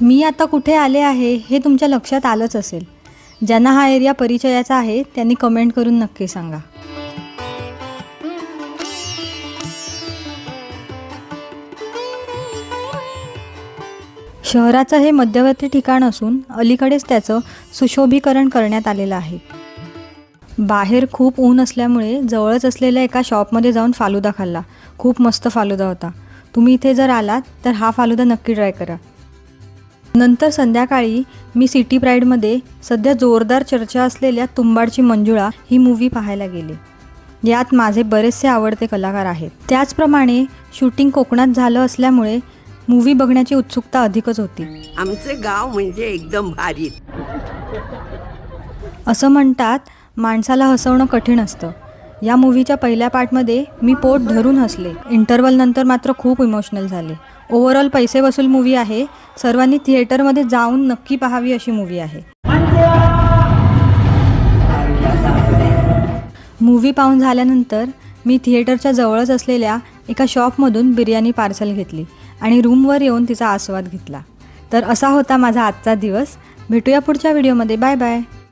मी आता कुठे आले आहे हे तुमच्या लक्षात आलंच असेल. ज्यांना हा एरिया परिचयाचा आहे त्यांनी कमेंट करून नक्की सांगा. शहराचं हे मध्यवर्ती ठिकाण असून अलीकडेच त्याचं सुशोभीकरण करण्यात आलेलं आहे. बाहेर खूप ऊन असल्यामुळे जवळच असलेल्या एका शॉपमध्ये जाऊन फालुदा खाल्ला. खूप मस्त फालुदा होता. तुम्ही इथे जर आलात तर हा फालुदा नक्की ट्राय करा. नंतर संध्याकाळी मी सिटी प्राईडमध्ये सध्या जोरदार चर्चा असलेल्या तुंबाडची मंजुळा ही मूव्ही पाहायला गेले. यात माझे बरेचसे आवडते कलाकार आहेत. त्याचप्रमाणे शूटिंग कोकणात झालं असल्यामुळे मूव्ही बघण्याची उत्सुकता अधिकच होती. आमचे गाव म्हणजे एकदम भारी. असं म्हणतात माणसाला हसवणं कठीण असतं. या मूव्हीच्या पहिल्या पार्टमध्ये मी पोट धरून हसले. इंटरवल नंतर मात्र खूप इमोशनल झाले. ओव्हरऑल पैसे वसूल मूव्ही आहे. सर्वांनी थिएटरमध्ये जाऊन नक्की पाहावी अशी मूव्ही आहे. मूव्ही पाहून झाल्यानंतर मी थिएटरच्या जवळच असलेल्या एका शॉपमधून बिर्याणी पार्सल घेतली आणि रूमवर येऊन तिचा आस्वाद घेतला. तर असा होता माझा आजचा दिवस. भेटूया पुढच्या व्हिडिओमध्ये. Bye bye.